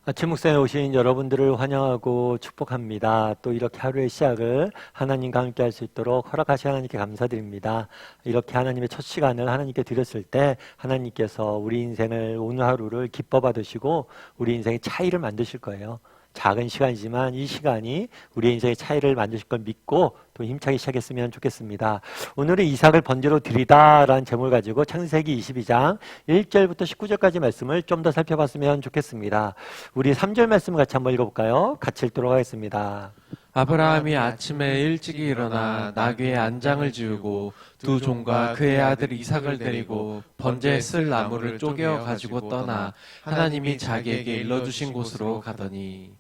아침 묵상에 오신 여러분들을 환영하고 축복합니다. 또 이렇게 하루의 시작을 하나님과 함께 할 수 있도록 허락하신 하나님께 감사드립니다. 이렇게 하나님의 첫 시간을 하나님께 드렸을 때 하나님께서 우리 인생을 오늘 하루를 기뻐 받으시고 우리 인생의 차이를 만드실 거예요. 작은 시간이지만 이 시간이 우리 인생의 차이를 만드실 걸 믿고 또 힘차게 시작했으면 좋겠습니다. 오늘은 이삭을 번제로 드리다라는 제목을 가지고 창세기 22장 1절부터 19절까지 말씀을 좀 더 살펴봤으면 좋겠습니다. 우리 3절 말씀을 같이 한번 읽어볼까요? 같이 읽도록 하겠습니다. 아브라함이 아침에 일찍이 일어나 나귀의 안장을 지우고 두 종과 그의 아들 이삭을 데리고 번제에 쓸 나무를 쪼개어 가지고 떠나 하나님이 자기에게 일러주신 곳으로 가더니.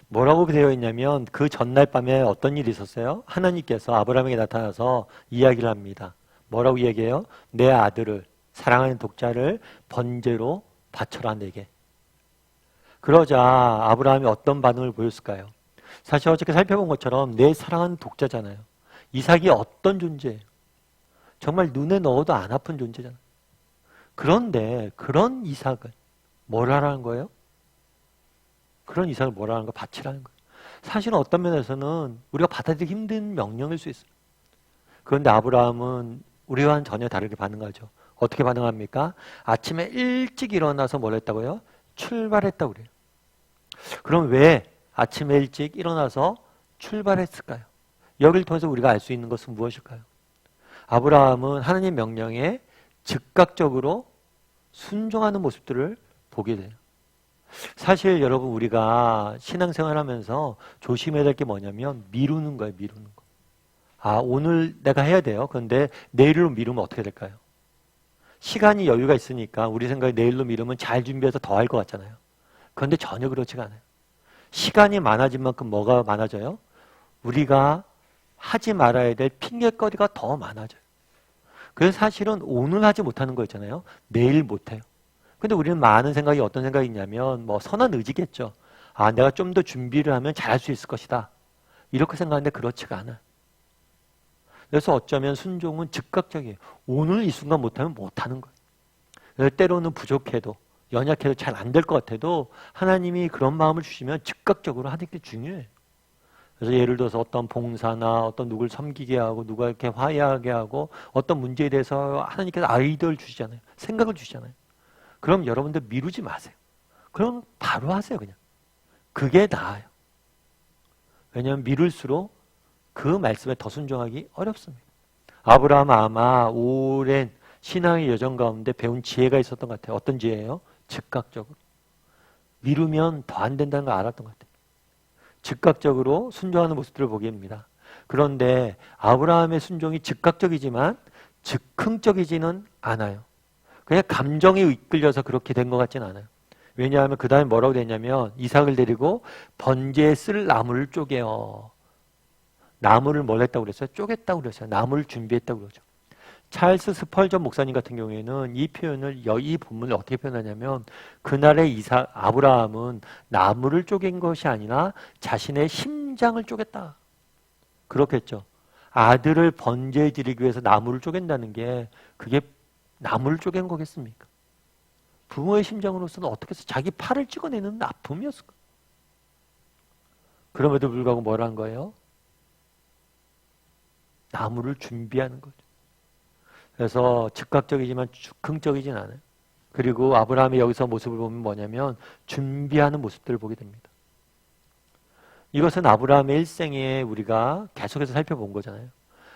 뭐라고 되어 있냐면 그 전날 밤에 어떤 일이 있었어요? 하나님께서 아브라함에게 나타나서 이야기를 합니다. 뭐라고 얘기해요? 내 아들을, 사랑하는 독자를 번제로 바쳐라 내게. 그러자 아브라함이 어떤 반응을 보였을까요? 사실 어저께 살펴본 것처럼 내 사랑하는 독자잖아요. 이삭이 어떤 존재예요? 정말 눈에 넣어도 안 아픈 존재잖아요. 그런데 그런 이삭을 뭘 하라는 거예요? 그런 이삭을 뭐라는 거? 바치라는 거예요. 사실은 어떤 면에서는 우리가 받아들이기 힘든 명령일 수 있어요. 그런데 아브라함은 우리와는 전혀 다르게 반응하죠. 어떻게 반응합니까? 아침에 일찍 일어나서 뭘 했다고요? 출발했다고 그래요. 그럼 왜 아침에 일찍 일어나서 출발했을까요? 여기를 통해서 우리가 알 수 있는 것은 무엇일까요? 아브라함은 하나님의 명령에 즉각적으로 순종하는 모습들을 보게 돼요. 사실 여러분 우리가 신앙생활 하면서 조심해야 될 게 뭐냐면 미루는 거예요. 미루는 거. 오늘 내가 해야 돼요. 그런데 내일로 미루면 어떻게 될까요? 시간이 여유가 있으니까 우리 생각에 내일로 미루면 잘 준비해서 더 할 것 같잖아요. 그런데 전혀 그렇지가 않아요. 시간이 많아진 만큼 뭐가 많아져요? 우리가 하지 말아야 될 핑계거리가 더 많아져요. 그래서 사실은 오늘 하지 못하는 거 있잖아요. 내일 못해요. 근데 우리는 많은 생각이 어떤 생각이 있냐면 선한 의지겠죠. 내가 좀 더 준비를 하면 잘할 수 있을 것이다. 이렇게 생각하는데 그렇지가 않아요. 그래서 어쩌면 순종은 즉각적이에요. 오늘 이 순간 못하면 못하는 거예요. 때로는 부족해도 연약해도 잘 안 될 것 같아도 하나님이 그런 마음을 주시면 즉각적으로 하는 게 중요해요. 그래서 예를 들어서 어떤 봉사나 어떤 누굴 섬기게 하고 누가 이렇게 화해하게 하고 어떤 문제에 대해서 하나님께서 아이디어를 주시잖아요. 생각을 주시잖아요. 그럼 여러분들 미루지 마세요. 그럼 바로 하세요, 그냥. 그게 나아요. 왜냐하면 미룰수록 그 말씀에 더 순종하기 어렵습니다. 아브라함은 아마 오랜 신앙의 여정 가운데 배운 지혜가 있었던 것 같아요. 어떤 지혜예요? 즉각적으로. 미루면 더 안 된다는 걸 알았던 것 같아요. 즉각적으로 순종하는 모습들을 보게 됩니다. 그런데 아브라함의 순종이 즉각적이지만 즉흥적이지는 않아요. 그냥 감정에 이끌려서 그렇게 된 것 같지는 않아요. 왜냐하면 그 다음에 뭐라고 됐냐면 이삭을 데리고 번제에 쓸 나무를 쪼개요. 나무를 뭘 했다고 그랬어요? 쪼갰다고 그랬어요. 나무를 준비했다고 그러죠. 찰스 스펄전 목사님 같은 경우에는 이 표현을, 이 본문을 어떻게 표현하냐면 그날의 아브라함은 나무를 쪼갠 것이 아니라 자신의 심장을 쪼갰다. 그렇겠죠. 아들을 번제에 드리기 위해서 나무를 쪼갠다는 게 그게 나무를 쪼갠 거겠습니까? 부모의 심정으로서는 어떻게 해서 자기 팔을 찍어내는 아픔이었을까? 그럼에도 불구하고 뭘 한 거예요? 나무를 준비하는 거죠. 그래서 즉각적이지만 즉흥적이진 않아요. 그리고 아브라함의 여기서 모습을 보면 뭐냐면 준비하는 모습들을 보게 됩니다. 이것은 아브라함의 일생에 우리가 계속해서 살펴본 거잖아요.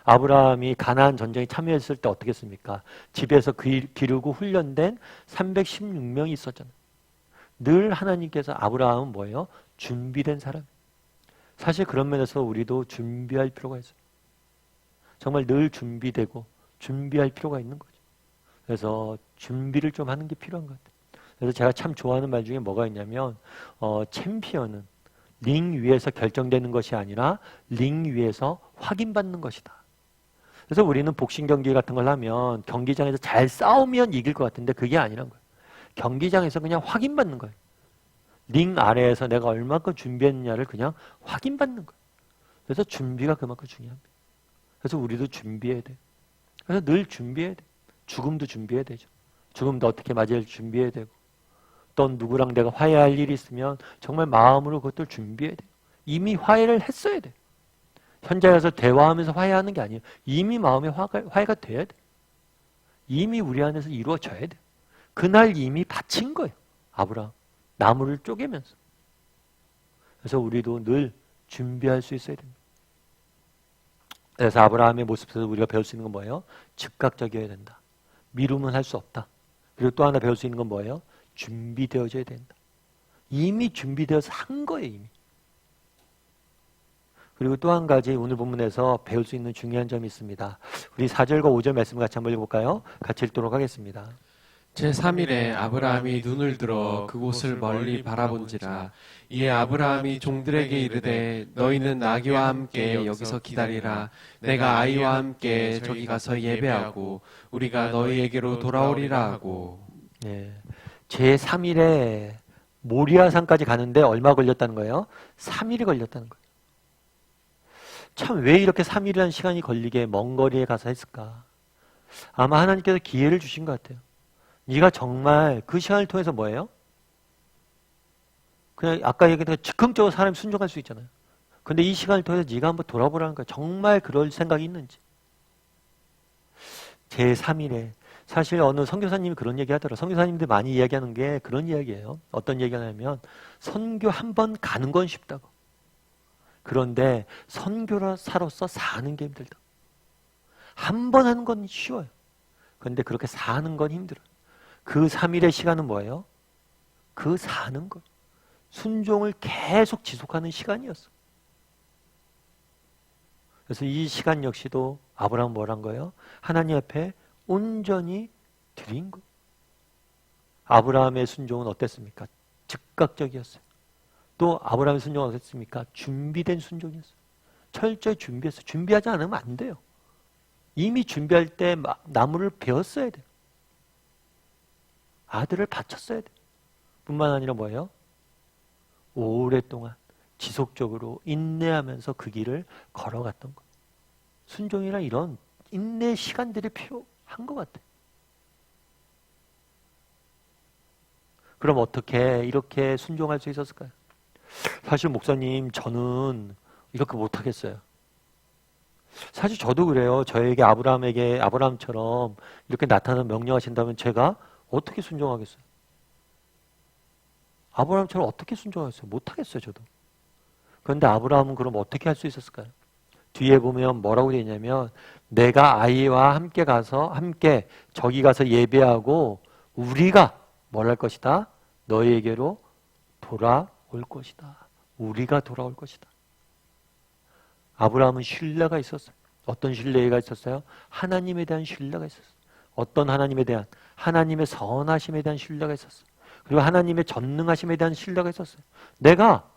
아브라함이 가나안 전쟁에 참여했을 때 어떻게 했습니까? 집에서 기르고 훈련된 316명이 있었잖아요. 늘 하나님께서 아브라함은 뭐예요? 준비된 사람. 사실 그런 면에서 우리도 준비할 필요가 있어요. 정말 늘 준비되고 준비할 필요가 있는 거죠. 그래서 준비를 좀 하는 게 필요한 것 같아요. 그래서 제가 참 좋아하는 말 중에 뭐가 있냐면 챔피언은 링 위에서 결정되는 것이 아니라 링 위에서 확인받는 것이다. 그래서 우리는 복싱 경기 같은 걸 하면 경기장에서 잘 싸우면 이길 것 같은데 그게 아니란 거예요. 경기장에서 그냥 확인받는 거예요. 링 아래에서 내가 얼마큼 준비했느냐를 그냥 확인받는 거예요. 그래서 준비가 그만큼 중요합니다. 그래서 우리도 준비해야 돼요. 그래서 늘 준비해야 돼요. 죽음도 준비해야 되죠. 죽음도 어떻게 맞이할지 준비해야 되고 어떤 누구랑 내가 화해할 일이 있으면 정말 마음으로 그것들 준비해야 돼요. 이미 화해를 했어야 돼요. 현장에 가서 대화하면서 화해하는 게 아니에요. 이미 마음의 화해가 돼야 돼요. 이미 우리 안에서 이루어져야 돼요. 그날 이미 바친 거예요. 아브라함. 나무를 쪼개면서. 그래서 우리도 늘 준비할 수 있어야 됩니다. 그래서 아브라함의 모습에서 우리가 배울 수 있는 건 뭐예요? 즉각적이어야 된다. 미루면 할 수 없다. 그리고 또 하나 배울 수 있는 건 뭐예요? 준비되어져야 된다. 이미 준비되어서 한 거예요, 이미. 그리고 또 한 가지 오늘 본문에서 배울 수 있는 중요한 점이 있습니다. 우리 4절과 5절 말씀 같이 한번 읽어볼까요? 같이 읽도록 하겠습니다. 제3일에 아브라함이 눈을 들어 그곳을 멀리 바라본지라. 이에 아브라함이 종들에게 이르되 너희는 나귀와 함께 여기서 기다리라. 내가 아이와 함께 저기 가서 예배하고 우리가 너희에게로 돌아오리라 하고. 네. 제3일에 모리아산까지 가는데 얼마 걸렸다는 거예요? 3일이 걸렸다는 거예요. 참 왜 이렇게 3일이라는 시간이 걸리게 먼 거리에 가서 했을까? 아마 하나님께서 기회를 주신 것 같아요. 네가 정말 그 시간을 통해서 뭐예요? 그냥 아까 얘기했던 즉흥적으로 사람이 순종할 수 있잖아요. 근데 이 시간을 통해서 네가 한번 돌아보라는 거야. 정말 그럴 생각이 있는지. 제3일에 사실 어느 선교사님이 그런 얘기 하더라고요. 선교사님들 많이 이야기하는 게 그런 이야기예요. 어떤 얘기가 하냐면 선교 한 번 가는 건 쉽다고. 그런데 선교사로서 사는 게 힘들다. 한 번 하는 건 쉬워요. 그런데 그렇게 사는 건 힘들어요. 그 3일의 시간은 뭐예요? 그 사는 것. 순종을 계속 지속하는 시간이었어. 그래서 이 시간 역시도 아브라함은 뭐란 거예요? 하나님 앞에 온전히 드린 것. 아브라함의 순종은 어땠습니까? 즉각적이었어요. 또 아브라함의 순종은 어땠습니까? 준비된 순종이었어요. 철저히 준비했어요. 준비하지 않으면 안 돼요. 이미 준비할 때 나무를 베었어야 돼요. 아들을 바쳤어야 돼요. 뿐만 아니라 뭐예요? 오랫동안 지속적으로 인내하면서 그 길을 걸어갔던 것. 순종이란 이런 인내 시간들이 필요한 것 같아요. 그럼 어떻게 이렇게 순종할 수 있었을까요? 사실 목사님 저는 이렇게 못하겠어요. 사실 저도 그래요. 저에게 아브라함처럼 이렇게 나타나서 명령하신다면 제가 어떻게 순종하겠어요? 아브라함처럼 어떻게 순종하겠어요? 못하겠어요, 저도. 그런데 아브라함은 그럼 어떻게 할 수 있었을까요? 뒤에 보면 뭐라고 되어 있냐면 내가 아이와 함께 저기 가서 예배하고 우리가 뭘 할 것이다? 너희에게로 돌아올 것이다. 우리가 돌아올 것이다. 아브라함은 신뢰가 있었어요. 어떤 신뢰가 있었어요? 하나님에 대한 신뢰가 있었어요. 어떤 하나님에 대한? 하나님의 선하심에 대한 신뢰가 있었어요. 그리고 하나님의 전능하심에 대한 신뢰가 있었어요. 내가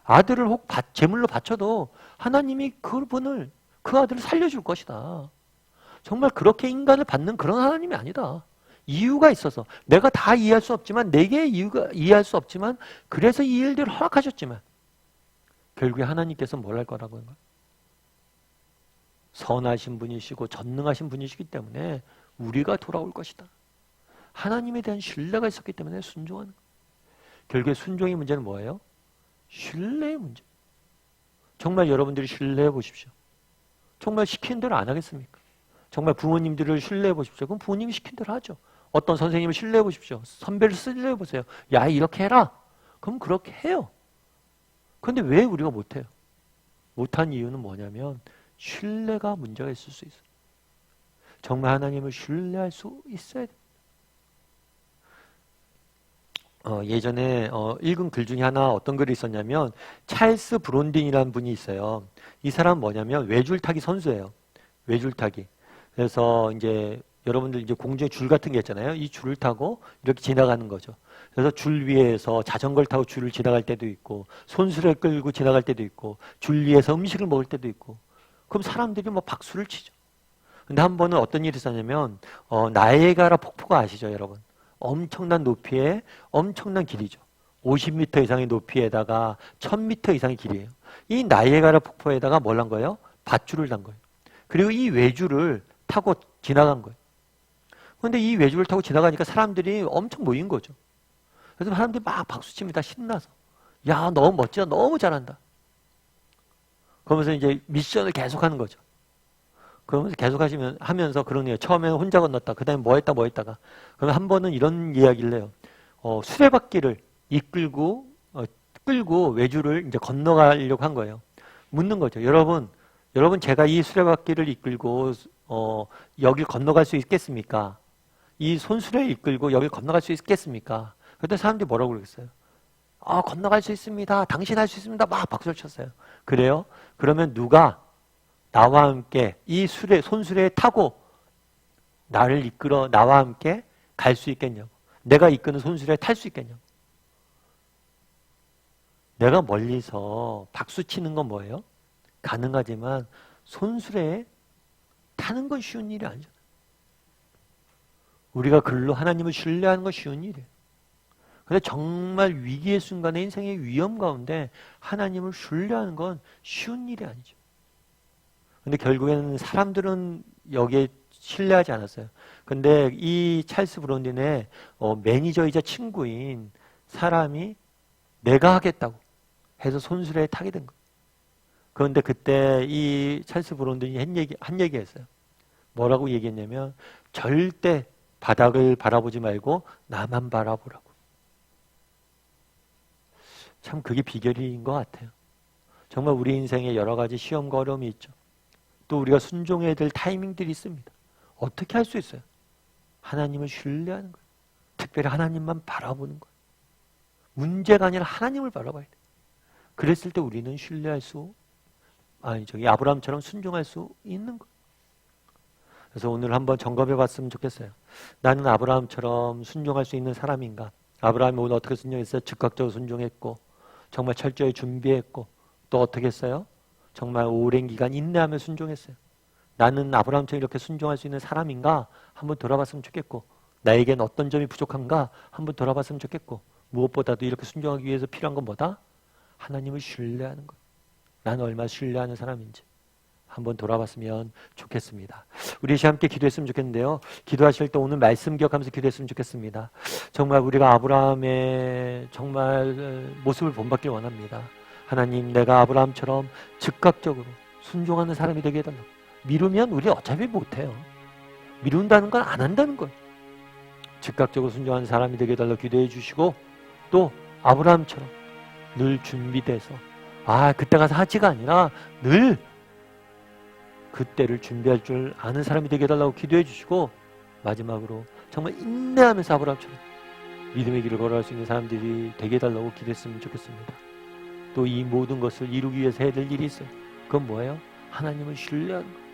아들을 혹 제물로 바쳐도 하나님이 그 아들을 살려줄 것이다. 정말 그렇게 인간을 받는 그런 하나님이 아니다. 이유가 있어서 내가 다 이해할 수 없지만 내게 이해할 수 없지만 그래서 이 일들을 허락하셨지만 결국에 하나님께서 뭘 할 거라고 하는 거예요? 선하신 분이시고 전능하신 분이시기 때문에 우리가 돌아올 것이다. 하나님에 대한 신뢰가 있었기 때문에 순종하는 거예요. 결국에 순종의 문제는 뭐예요? 신뢰의 문제. 정말 여러분들이 신뢰해 보십시오. 정말 시킨 대로 안 하겠습니까? 정말 부모님들을 신뢰해 보십시오. 그럼 부모님이 시킨 대로 하죠. 어떤 선생님을 신뢰해 보십시오. 선배를 신뢰해 보세요. 야, 이렇게 해라. 그럼 그렇게 해요. 그런데 왜 우리가 못해요? 못한 이유는 뭐냐면 신뢰가 문제가 있을 수 있어요. 정말 하나님을 신뢰할 수 있어야 돼요. 예전에 읽은 글 중에 하나 어떤 글이 있었냐면 찰스 브론딘이라는 분이 있어요. 이 사람은 뭐냐면 외줄타기 선수예요. 외줄타기. 그래서 이제 여러분들 이제 공중에 줄 같은 게 있잖아요. 이 줄을 타고 이렇게 지나가는 거죠. 그래서 줄 위에서 자전거를 타고 줄을 지나갈 때도 있고 손수레 끌고 지나갈 때도 있고 줄 위에서 음식을 먹을 때도 있고 그럼 사람들이 뭐 박수를 치죠. 근데 한 번은 어떤 일이 있었냐면 나이아가라 폭포가 아시죠, 여러분? 엄청난 높이에 엄청난 길이죠. 50m 이상의 높이에다가 1000m 이상의 길이에요. 이 나이아가라 폭포에다가 뭘 한 거예요? 밧줄을 단 거예요. 그리고 이 외줄을 타고 지나간 거예요. 그런데 이 외줄을 타고 지나가니까 사람들이 엄청 모인 거죠. 그래서 사람들이 막 박수칩니다. 신나서. 야, 너무 멋지다. 너무 잘한다. 그러면서 이제 미션을 계속하는 거죠. 그러면서 계속 하면서 그러네요. 처음에는 혼자 건넜다. 그 다음에 뭐 했다가. 그러면 한 번은 이런 이야기를 해요. 수레바퀴를 끌고 외주를 이제 건너가려고 한 거예요. 묻는 거죠. 여러분 제가 이 수레바퀴를 이끌고, 여길 건너갈 수 있겠습니까? 이 손수레를 이끌고 여길 건너갈 수 있겠습니까? 그때 사람들이 뭐라고 그러겠어요? 건너갈 수 있습니다. 당신 할 수 있습니다. 막 박수를 쳤어요. 그래요? 그러면 누가 나와 함께 이 손수레에 타고 나를 이끌어 나와 함께 갈 수 있겠냐고. 내가 이끄는 손수레에 탈 수 있겠냐고. 내가 멀리서 박수 치는 건 뭐예요? 가능하지만 손수레에 타는 건 쉬운 일이 아니죠. 우리가 글로 하나님을 신뢰하는 건 쉬운 일이에요. 근데 정말 위기의 순간에 인생의 위험 가운데 하나님을 신뢰하는 건 쉬운 일이 아니죠. 근데 결국에는 사람들은 여기에 신뢰하지 않았어요. 근데 이 찰스 브론딘의 매니저이자 친구인 사람이 내가 하겠다고 해서 손수레에 타게 된 거예요. 그런데 그때 이 찰스 브론딘이 한 얘기 했어요. 뭐라고 얘기했냐면 절대 바닥을 바라보지 말고 나만 바라보라고. 참 그게 비결인 것 같아요. 정말 우리 인생에 여러 가지 시험과 어려움이 있죠. 또 우리가 순종해야 될 타이밍들이 있습니다. 어떻게 할 수 있어요? 하나님을 신뢰하는 거예요. 특별히 하나님만 바라보는 거예요. 문제가 아니라 하나님을 바라봐야 돼요. 그랬을 때 우리는 신뢰할 수, 아브라함처럼 순종할 수 있는 거예요. 그래서 오늘 한번 점검해 봤으면 좋겠어요. 나는 아브라함처럼 순종할 수 있는 사람인가? 아브라함이 오늘 어떻게 순종했어요? 즉각적으로 순종했고, 정말 철저히 준비했고, 또 어떻게 했어요? 정말 오랜 기간 인내하며 순종했어요. 나는 아브라함처럼 이렇게 순종할 수 있는 사람인가? 한번 돌아봤으면 좋겠고, 나에겐 어떤 점이 부족한가? 한번 돌아봤으면 좋겠고, 무엇보다도 이렇게 순종하기 위해서 필요한 건 뭐다? 하나님을 신뢰하는 것. 나는 얼마나 신뢰하는 사람인지 한번 돌아봤으면 좋겠습니다. 우리 함께 기도했으면 좋겠는데요. 기도하실 때 오늘 말씀 기억하면서 기도했으면 좋겠습니다. 정말 우리가 아브라함의 정말 모습을 본받길 원합니다. 하나님, 내가 아브라함처럼 즉각적으로 순종하는 사람이 되게 해달라고. 미루면 우리 어차피 못해요. 미룬다는 건 안 한다는 거예요. 즉각적으로 순종하는 사람이 되게 해달라고 기도해 주시고, 또 아브라함처럼 늘 준비돼서 그때 가서 하지가 아니라 늘 그때를 준비할 줄 아는 사람이 되게 해달라고 기도해 주시고, 마지막으로 정말 인내하면서 아브라함처럼 믿음의 길을 걸어갈 수 있는 사람들이 되게 해달라고 기도했으면 좋겠습니다. 또 이 모든 것을 이루기 위해서 해야 될 일이 있어요. 그건 뭐예요? 하나님을 신뢰하는 거예요.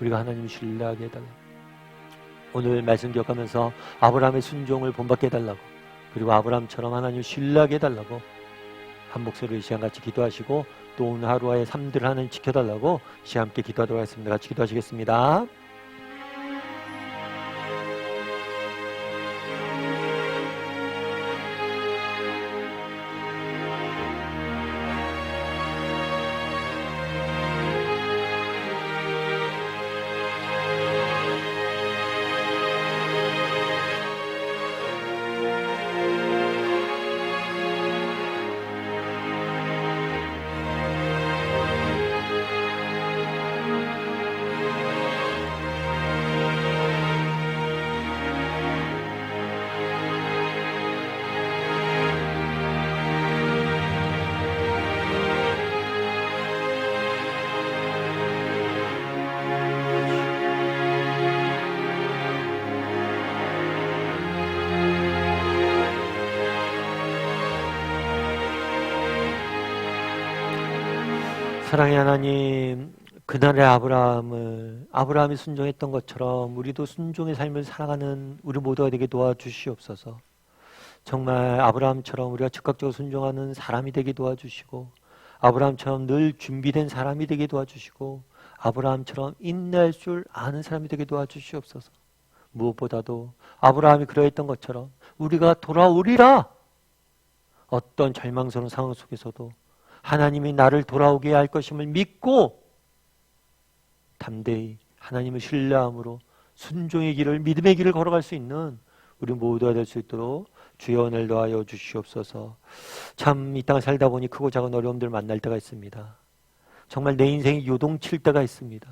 우리가 하나님을 신뢰하게 해달라고. 오늘 말씀 기억하면서 아브라함의 순종을 본받게 해달라고, 그리고 아브라함처럼 하나님을 신뢰하게 해달라고 한 목소리로 이 시간 같이 기도하시고, 또 오늘 하루의 삶들을 하나님 지켜달라고 시간 함께 기도하도록 하겠습니다. 같이 기도하시겠습니다. 사랑의 하나님, 그날의 아브라함이 순종했던 것처럼 우리도 순종의 삶을 살아가는 우리 모두가 되게 도와주시옵소서. 정말 아브라함처럼 우리가 즉각적으로 순종하는 사람이 되게 도와주시고, 아브라함처럼 늘 준비된 사람이 되게 도와주시고, 아브라함처럼 인내할 줄 아는 사람이 되게 도와주시옵소서. 무엇보다도 아브라함이 그러했던 것처럼 우리가 돌아오리라, 어떤 절망스러운 상황 속에서도 하나님이 나를 돌아오게 할 것임을 믿고 담대히 하나님을 신뢰함으로 순종의 길을, 믿음의 길을 걸어갈 수 있는 우리 모두가 될 수 있도록 주여 오늘 도하여 주시옵소서. 참 이 땅을 살다 보니 크고 작은 어려움들 만날 때가 있습니다. 정말 내 인생이 요동칠 때가 있습니다.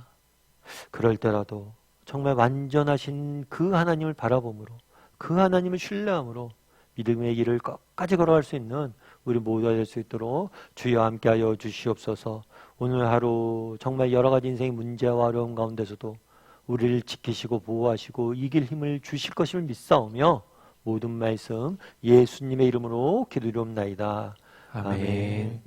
그럴 때라도 정말 완전하신 그 하나님을 바라봄으로, 그 하나님을 신뢰함으로 믿음의 길을 끝까지 걸어갈 수 있는 우리 모두가 될 수 있도록 주여 함께하여 주시옵소서. 오늘 하루 정말 여러 가지 인생의 문제와 어려움 가운데서도 우리를 지키시고 보호하시고 이길 힘을 주실 것임을 믿사오며 모든 말씀 예수님의 이름으로 기도드리옵나이다. 아멘.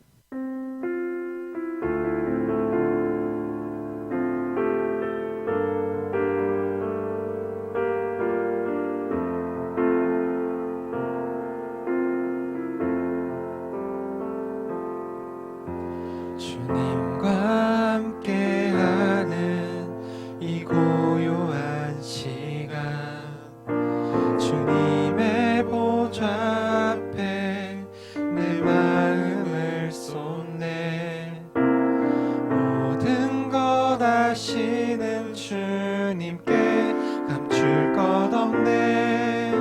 주님과 함께하는 이 고요한 시간, 주님의 보좌 앞에 내 마음을 쏟네. 모든 것 아시는 주님께 감출 것 없네.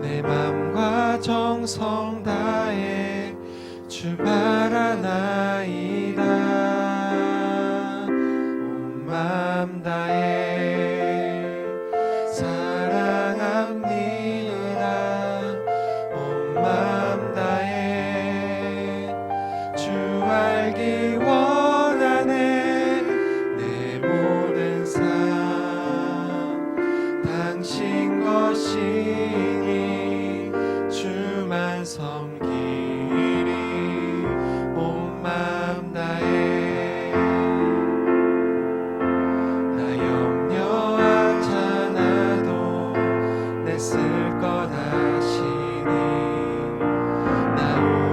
내 맘과 정성 다해 주 바라나이다. 온 맘 다해 사랑합니다. 온 맘 다해 주 알기 원하네. 내 모든 삶 당신 것이니 주만 섬기리. 온 맘 다해 나 염려하지 않아도 냈을 것 아시니. 나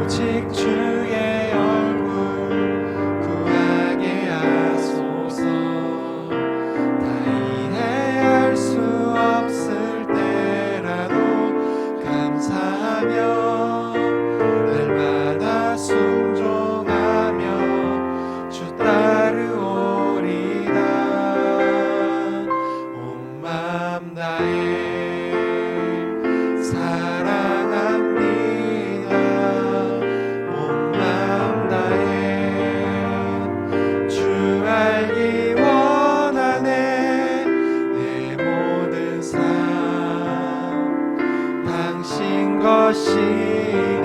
오직 주의 얼굴 구하게 하소서. 다 이해할 수 없을 때라도 감사하며 날마다 순종하며 주 따르오리다. 온 맘 다해 사랑합니다. 온 맘 다해 주 알기 원하네. 내 모든 삶 당신 것이니